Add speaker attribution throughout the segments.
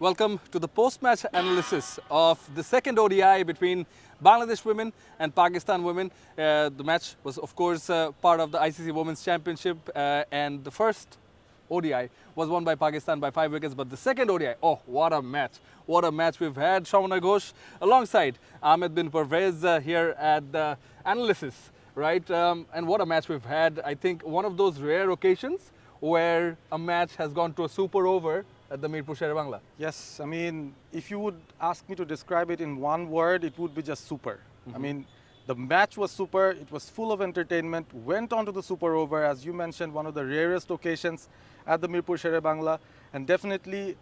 Speaker 1: Welcome to the post-match analysis of the second ODI between Bangladesh women and Pakistan women. The match was, of course, part of the ICC Women's Championship, and the first ODI was won by Pakistan by 5 wickets. But the second ODI, oh, what a match! What a match we've had. Shamana Ghosh alongside Ahmed bin Parvez here at the analysis, right? And what a match we've had. I think one of those rare occasions where a match has gone to a super over at the Mirpur Sher-e Bangla.
Speaker 2: Yes, I mean, if you would ask me to describe it in one word, it would be just super. I mean, the match was super, it was full of entertainment, went on to the super over, as you mentioned, one of the rarest occasions at the Mirpur Sher-e Bangla. And definitely,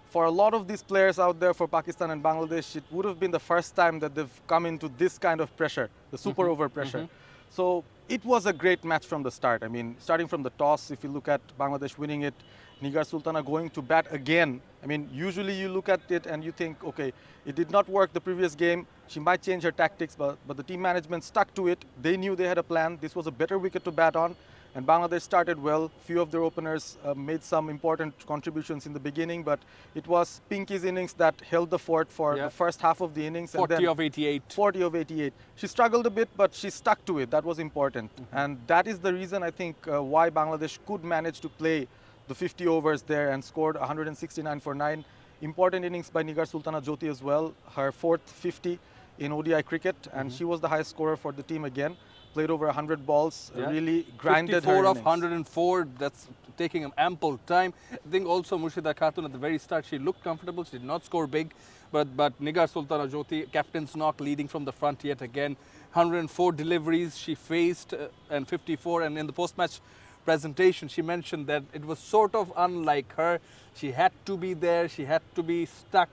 Speaker 2: for a lot of these players out there, for Pakistan and Bangladesh, it would have been the first time that they've come into this kind of pressure, the super over pressure. So it was a great match from the start. I mean, starting from the toss, if you look at Bangladesh winning it, Nigar Sultana going to bat again. I mean, usually you look at it and you think, okay, it did not work the previous game. She might change her tactics, but the team management stuck to it. They knew they had a plan. This was a better wicket to bat on. And Bangladesh started well. Few of their openers made some important contributions in the beginning, but it was Pinky's innings that held the fort for the first half of the innings.
Speaker 1: 40 of 88.
Speaker 2: 40 of 88. She struggled a bit, but she stuck to it. That was important. And that is the reason, I think, why Bangladesh could manage to play the 50 overs there and scored 169 for 9. Important innings by Nigar Sultana Jyoti as well. Her fourth 50 in ODI cricket, and she was the highest scorer for the team again. Played over 100 balls, really grinded
Speaker 1: 54
Speaker 2: her
Speaker 1: of
Speaker 2: innings.
Speaker 1: 104, that's taking an ample time. I think also Murshida Khatun at the very start, she looked comfortable, she did not score big, but Nigar Sultana Jyoti, captain's knock, leading from the front yet again. 104 deliveries she faced and 54, and in the post-match presentation she mentioned that it was sort of unlike her. She had to be there, she had to be stuck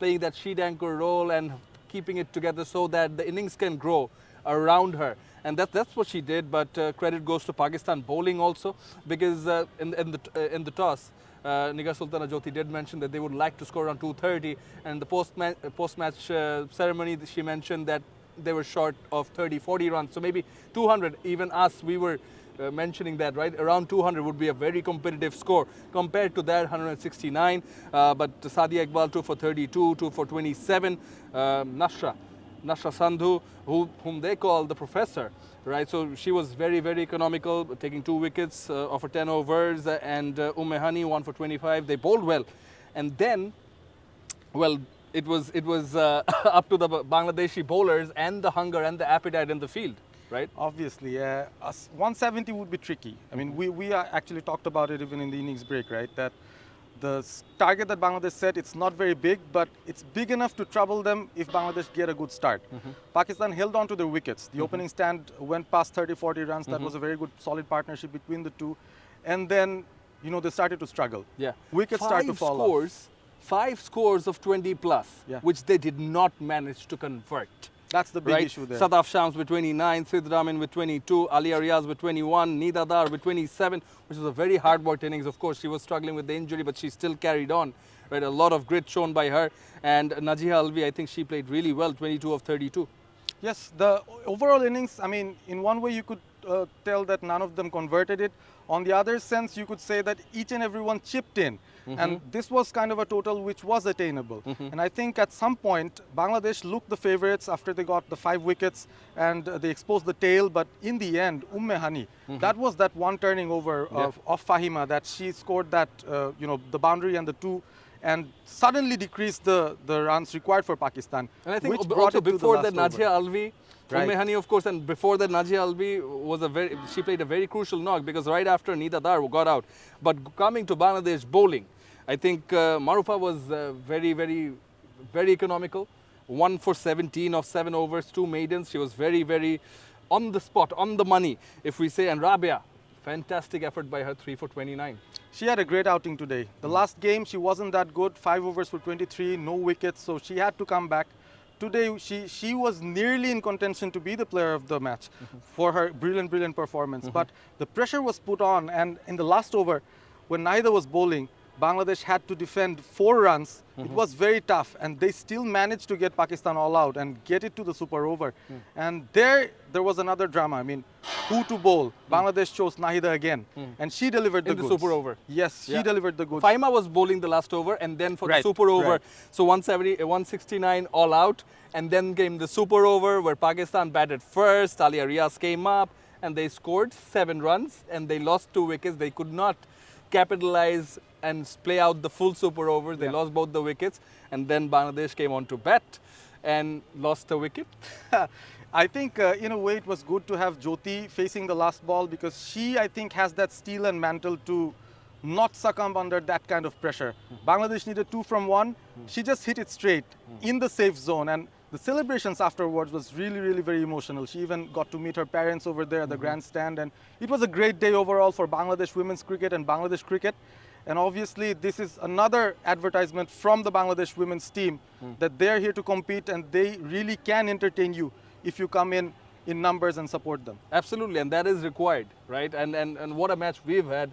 Speaker 1: playing that sheet anchor role and keeping it together so that the innings can grow around her. And that's what she did, but credit goes to Pakistan bowling also, because in the toss, Nigar Sultana Jyoti did mention that they would like to score around 230, and the post-match ceremony she mentioned that they were short of 30-40 runs, so maybe 200. Even us, we were mentioning that, right? Around 200 would be a very competitive score compared to that 169. But Sadia Iqbal 2 for 32, 2 for 27. Nasra Sandhu, whom they call the professor, right? So she was very, very economical, taking 2 wickets of her 10 overs, and Hani 1 for 25. They bowled well, and then, well, it was up to the Bangladeshi bowlers and the hunger and the appetite in the field. Right?
Speaker 2: Obviously, 170 would be tricky. I mean, we actually talked about it even in the innings break, right? That the target that Bangladesh set, it's not very big, but it's big enough to trouble them if Bangladesh get a good start. Pakistan held on to their wickets. The opening stand went past 30-40 runs. That was a very good, solid partnership between the two. And then, you know, they started to struggle.
Speaker 1: Yeah.
Speaker 2: Wickets start to fall off.
Speaker 1: 5 scores of 20 plus, which they did not manage to convert.
Speaker 2: That's the big issue there.
Speaker 1: Sadaf Shams with 29, Sid Ramin with 22, Alia Riaz with 21, Nida Dar with 27, which was a very hard-worked innings. Of course, she was struggling with the injury, but she still carried on. Right, a lot of grit shown by her. And Najiha Alvi, I think she played really well, 22 of 32.
Speaker 2: Yes, the overall innings, I mean, in one way you could tell that none of them converted it. On the other sense, you could say that each and everyone chipped in. And this was kind of a total which was attainable. And I think at some point, Bangladesh looked the favorites after they got the 5 wickets and they exposed the tail. But in the end, Hani, that was that one turning over of Fahima, that she scored that, you know, the boundary and the 2, and suddenly decreased the runs required for Pakistan.
Speaker 1: And I think also before that, Najiha Alvi, Hani, of course, and before that, Najiha Alvi was she played a very crucial knock, because right after Nida Dar got out. But coming to Bangladesh bowling, I think Marufa was very, very, very economical. 1 for 17 of 7 overs, 2 maidens. She was very, very on the spot, on the money, if we say. And Rabia, fantastic effort by her, 3 for 29.
Speaker 2: She had a great outing today. The last game, she wasn't that good. 5 overs for 23, no wickets, so she had to come back. Today, she was nearly in contention to be the player of the match for her brilliant performance. But the pressure was put on, and in the last over, when Naida was bowling, Bangladesh had to defend 4 runs. It was very tough, and they still managed to get Pakistan all out and get it to the super over. And there was another drama. I mean, who to bowl? Bangladesh chose Nahida again, and she delivered the
Speaker 1: In the
Speaker 2: goods.
Speaker 1: super over.
Speaker 2: Yes, she delivered the goods.
Speaker 1: Faima was bowling the last over, and then for the
Speaker 2: Right,
Speaker 1: super over,
Speaker 2: right.
Speaker 1: so 170, 169 all out, and then came the super over where Pakistan batted first. Talia Riaz came up, and they scored 7 runs, and they lost 2 wickets. They could not capitalize and play out the full super over. They lost both the wickets, and then Bangladesh came on to bat and lost a wicket.
Speaker 2: I think in a way it was good to have Jyoti facing the last ball, because she, I think, has that steel and mantle to not succumb under that kind of pressure. Bangladesh needed 2 from 1. She just hit it straight in the safe zone, and the celebrations afterwards was really, really very emotional. She even got to meet her parents over there at the grandstand, and it was a great day overall for Bangladesh women's cricket and Bangladesh cricket. And obviously, this is another advertisement from the Bangladesh women's team that they're here to compete, and they really can entertain you if you come in numbers and support them.
Speaker 1: Absolutely, and that is required, right? And what a match we've had.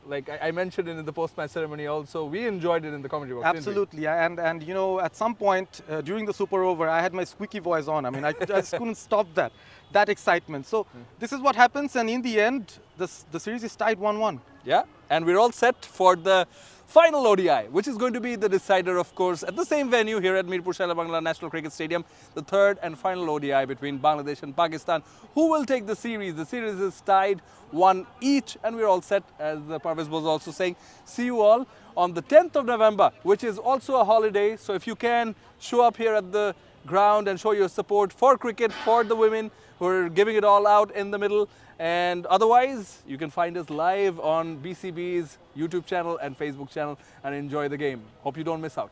Speaker 1: Like I mentioned in the post-match ceremony also, we enjoyed it in the commentary box.
Speaker 2: Absolutely, and you know, at some point during the super over, I had my squeaky voice on. I mean, I just couldn't stop that excitement. So this is what happens, and in the end, the series is tied 1-1.
Speaker 1: Yeah, and we're all set for the final ODI, which is going to be the decider, of course, at the same venue here at Mirpur Shaila Bangla National Cricket Stadium, the 3rd and final ODI between Bangladesh and Pakistan. Who will take the series? The series is tied 1 each, and we're all set, as Parvez was also saying. See you all on the 10th of November, which is also a holiday. So if you can, show up here at the ground and show your support for cricket, for the women who are giving it all out in the middle. And otherwise, you can find us live on BCB's YouTube channel and Facebook channel and enjoy the game. Hope you don't miss out.